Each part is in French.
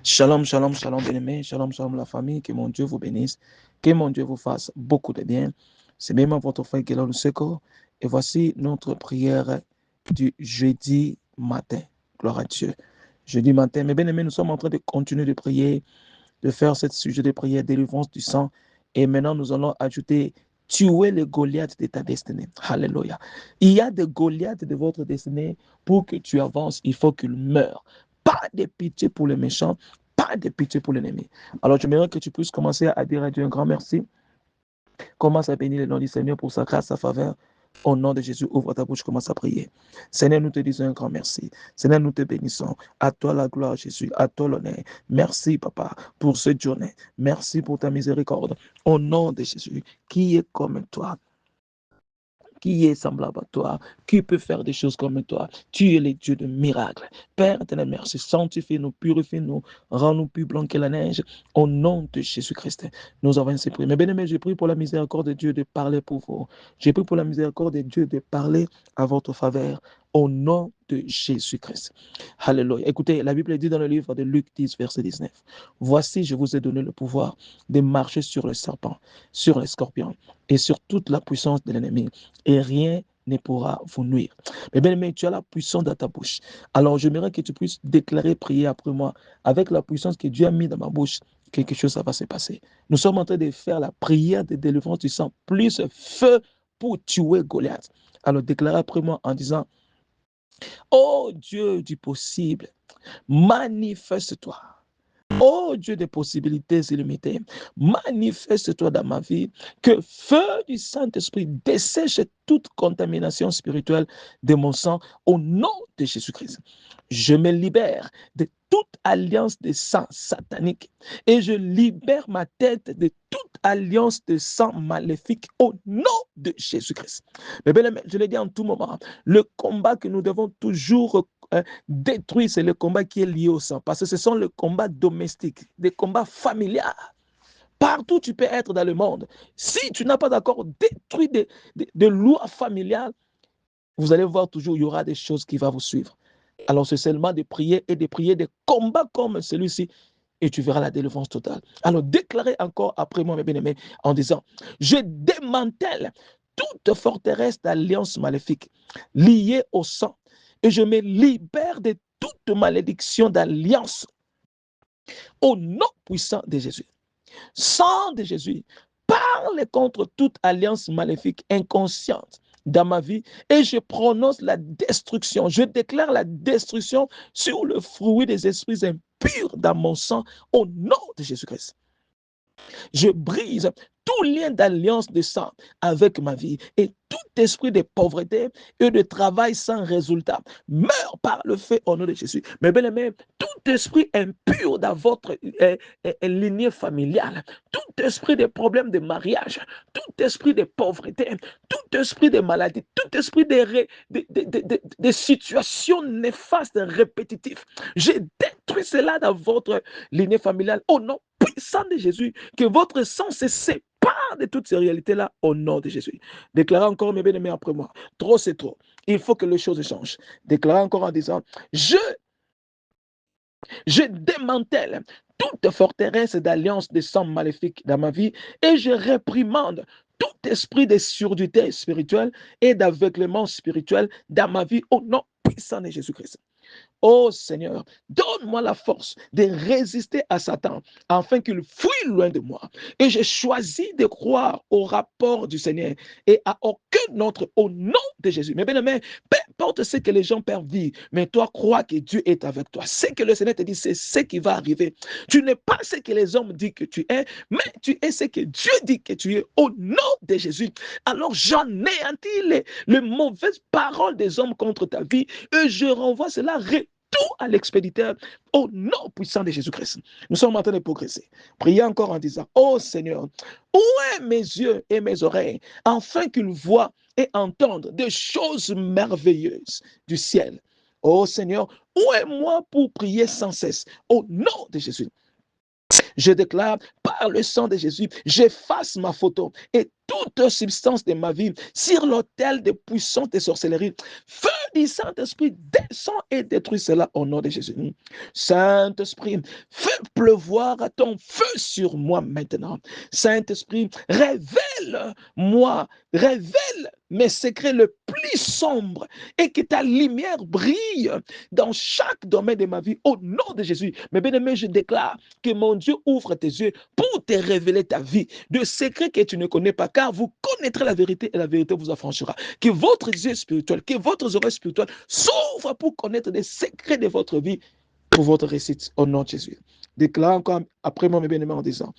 Shalom, shalom, shalom, bien-aimés. Shalom, shalom, la famille. Que mon Dieu vous bénisse. Que mon Dieu vous fasse beaucoup de bien. C'est même votre frère qui est là le secours. Et voici notre prière du jeudi matin. Gloire à Dieu. Jeudi matin. Mais bien-aimés, nous sommes en train de continuer de prier, de faire ce sujet de prière, délivrance du sang. Et maintenant, nous allons ajouter tuer le Goliath de ta destinée. Alléluia. Il y a des Goliaths de votre destinée. Pour que tu avances, il faut qu'il meure. Pas de pitié pour les méchants, pas de pitié pour l'ennemi. Alors, j'aimerais que tu puisses commencer à dire à Dieu un grand merci. Commence à bénir le nom du Seigneur pour sa grâce, sa faveur. Au nom de Jésus, ouvre ta bouche, commence à prier. Seigneur, nous te disons un grand merci. Seigneur, nous te bénissons. À toi la gloire, Jésus. À toi l'honneur. Merci, Papa, pour cette journée. Merci pour ta miséricorde. Au nom de Jésus, qui est comme toi? Qui est semblable à toi? Qui peut faire des choses comme toi? Tu es le Dieu de miracles. Père éternel, merci. Sanctifie-nous, purifie-nous, rends-nous plus blancs que la neige. Au nom de Jésus-Christ, nous avons ainsi prié. Mais bien aimé, je prie pour la miséricorde de Dieu de parler pour vous. Je prie pour la miséricorde de Dieu de parler à votre faveur. Au nom de Jésus-Christ. Alléluia. Écoutez, la Bible dit dans le livre de Luc 10, verset 19. Voici, je vous ai donné le pouvoir de marcher sur le serpent, sur les scorpions et sur toute la puissance de l'ennemi. Et rien ne pourra vous nuire. Mais bien aimé, tu as la puissance dans ta bouche. Alors, j'aimerais que tu puisses déclarer, prier après moi, avec la puissance que Dieu a mis dans ma bouche, quelque chose ça va se passer. Nous sommes en train de faire la prière de délivrance du sang, plus feu pour tuer Goliath. Alors, déclarez après moi en disant, ô Dieu du possible, manifeste-toi. Ô Dieu des possibilités illimitées, manifeste-toi dans ma vie, que feu du Saint-Esprit dessèche toute contamination spirituelle de mon sang au nom de Jésus-Christ. Je me libère de toute alliance de sang satanique et je libère ma tête de toute alliance de sang maléfique au nom de Jésus-Christ. Mais bien, je le dis en tout moment, le combat que nous devons toujours détruire, c'est le combat qui est lié au sang, parce que ce sont les combats domestiques, des combats familiaux. Partout tu peux être dans le monde. Si tu n'as pas d'accord détruit des lois familiales, vous allez voir toujours, il y aura des choses qui vont vous suivre. Alors c'est seulement de prier et de prier des combats comme celui-ci et tu verras la délivrance totale. Alors déclarez encore après moi, mes bien-aimés, en disant, je démantèle toute forteresse d'alliance maléfique liée au sang et je me libère de toute malédiction d'alliance au nom puissant de Jésus. Sang de Jésus, parle contre toute alliance maléfique inconsciente dans ma vie et je prononce la destruction. Je déclare la destruction sur le fruit des esprits impurs dans mon sang au nom de Jésus-Christ. Je brise tout lien d'alliance de sang avec ma vie et tout esprit de pauvreté et de travail sans résultat meurt par le feu au nom de Jésus. Mais bien aimé, tout esprit impur dans votre lignée familiale, tout esprit de problèmes de mariage, tout esprit de pauvreté, tout esprit de maladie, tout esprit de situations néfastes répétitives, je détruis cela dans votre lignée familiale au nom puissant de Jésus, que votre sang se sépare de toutes ces réalités-là au nom de Jésus. Déclarez encore, mes bien-aimés, après moi. Trop, c'est trop. Il faut que les choses changent. Déclarez encore en disant, je démantèle toute forteresse d'alliance de sang maléfique dans ma vie et je réprimande tout esprit de surdité spirituelle et d'aveuglement spirituel dans ma vie au nom puissant de Jésus-Christ. Oh Seigneur, donne-moi la force de résister à Satan afin qu'il fuit loin de moi. Et j'ai choisi de croire au rapport du Seigneur et à aucun autre au nom de Jésus. Mais bien aimé, peu importe ce que les gens peuvent dire, mais toi crois que Dieu est avec toi. Ce que le Seigneur te dit, c'est ce qui va arriver. Tu n'es pas ce que les hommes disent que tu es, mais tu es ce que Dieu dit que tu es au nom de Jésus. Alors j'anéantis les mauvaises paroles des hommes contre ta vie et je renvoie cela tout à l'expéditeur au nom puissant de Jésus-Christ. Nous sommes en train de progresser. Priez encore en disant, oh Seigneur, ouvre mes yeux et mes oreilles afin qu'ils voient et entendent des choses merveilleuses du ciel. Oh Seigneur, ouvre-moi pour prier sans cesse au nom de Jésus. Je déclare par le sang de Jésus, j'efface ma photo et toute substance de ma vie sur l'autel de puissante sorcellerie. Feu du Saint-Esprit, descend et détruit cela au nom de Jésus. Saint-Esprit, fais pleuvoir ton feu sur moi maintenant. Saint-Esprit, révèle-moi, révèle mes secrets le plus sombres et que ta lumière brille dans chaque domaine de ma vie au nom de Jésus. Mais bien aimé, je déclare que mon Dieu ouvre tes yeux pour te révéler ta vie, de secrets que tu ne connais pas, car vous connaîtrez la vérité et la vérité vous affranchira. Que votre yeux spirituel, que votre oreille spirituelle s'ouvre pour connaître les secrets de votre vie pour votre réussite au nom de Jésus. Déclare encore après moi, mes bien-aimés, en disant: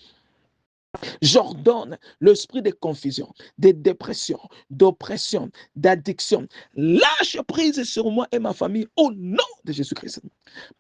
j'ordonne l'esprit de confusion, de dépression, d'oppression, d'addiction. Lâche prise sur moi et ma famille au nom de Jésus-Christ.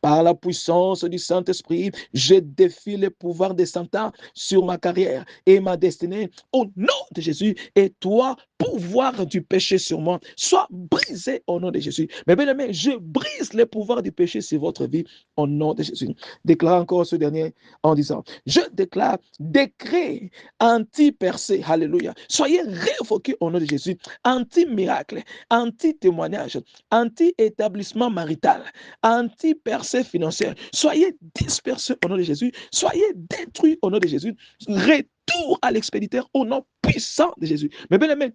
Par la puissance du Saint-Esprit, je défie le pouvoir des Satan sur ma carrière et ma destinée au nom de Jésus. Et toi, pouvoir du péché sur moi, sois brisé au nom de Jésus. Mais bien aimé, je brise le pouvoir du péché sur votre vie au nom de Jésus. Déclare encore ce dernier en disant: je déclare décret anti-percée, alléluia. Soyez révoqués au nom de Jésus. Anti-miracle, anti-témoignage, anti-établissement marital, anti-percée financière. Soyez dispersés au nom de Jésus. Soyez détruits au nom de Jésus. Retour à l'expéditeur au nom puissant de Jésus. Mais bien aimé,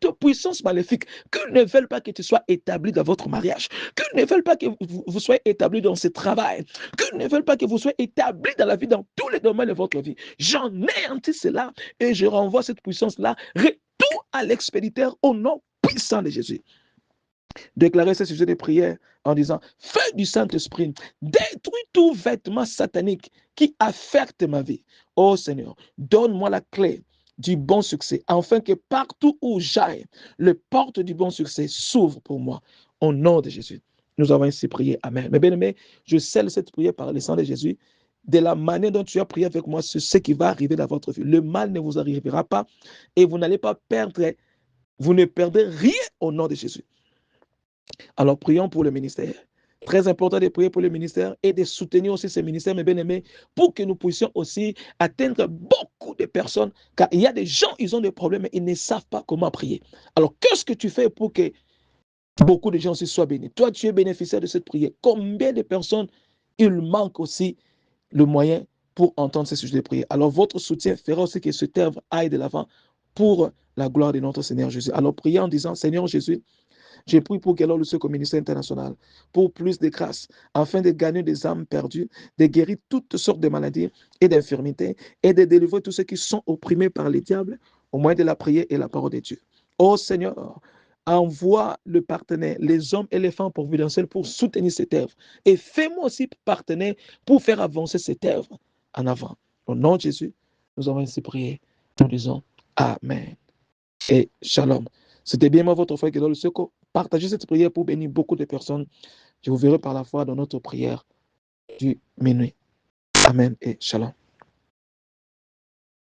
toute puissance maléfique, que ne veulent pas que tu sois établi dans votre mariage, que ne veulent pas que vous soyez établi dans ce travail, que ne veulent pas que vous soyez établi dans la vie, dans tous les domaines de votre vie. J'en anéantis cela et je renvoie cette puissance-là. Retour à l'expéditeur au nom puissant de Jésus. Déclarer ce sujet de prière en disant: feu du Saint-Esprit, détruis tout vêtement satanique qui affecte ma vie. Oh Seigneur, donne-moi la clé du bon succès, afin que partout où j'aille, le porte du bon succès s'ouvre pour moi. Au nom de Jésus, nous avons ainsi prié. Amen. Mais bien aimé, je scelle cette prière par le sang de Jésus. De la manière dont tu as prié avec moi, c'est ce qui va arriver dans votre vie. Le mal ne vous arrivera pas et vous n'allez pas perdre, vous ne perdez rien au nom de Jésus. Alors prions pour le ministère. Très important de prier pour le ministère et de soutenir aussi ce ministère, mes bien-aimés, pour que nous puissions aussi atteindre beaucoup de personnes, car il y a des gens, ils ont des problèmes, mais ils ne savent pas comment prier. Alors, qu'est-ce que tu fais pour que beaucoup de gens aussi soient bénis? Toi, tu es bénéficiaire de cette prière. Combien de personnes, il manque aussi le moyen pour entendre ces sujets de prière? Alors, votre soutien fera aussi que cette œuvre aille de l'avant pour la gloire de notre Seigneur Jésus. Alors, priez en disant: Seigneur Jésus, je prie pour qu'elle ait le secours au ministère international, pour plus de grâce, afin de gagner des âmes perdues, de guérir toutes sortes de maladies et d'infirmités, et de délivrer tous ceux qui sont opprimés par les diables, au moyen de la prière et la parole de Dieu. Oh Seigneur, envoie le partenaire, les hommes et les femmes providentiels pour soutenir cette œuvre. Et fais-moi aussi partenaire pour faire avancer cette œuvre en avant. Au nom de Jésus, nous avons ainsi prié. Nous disons Amen et Shalom. C'était bien moi, votre frère qui est dans le secours. Partagez cette prière pour bénir beaucoup de personnes. Je vous verrai par la foi dans notre prière du minuit. Amen et Shalom.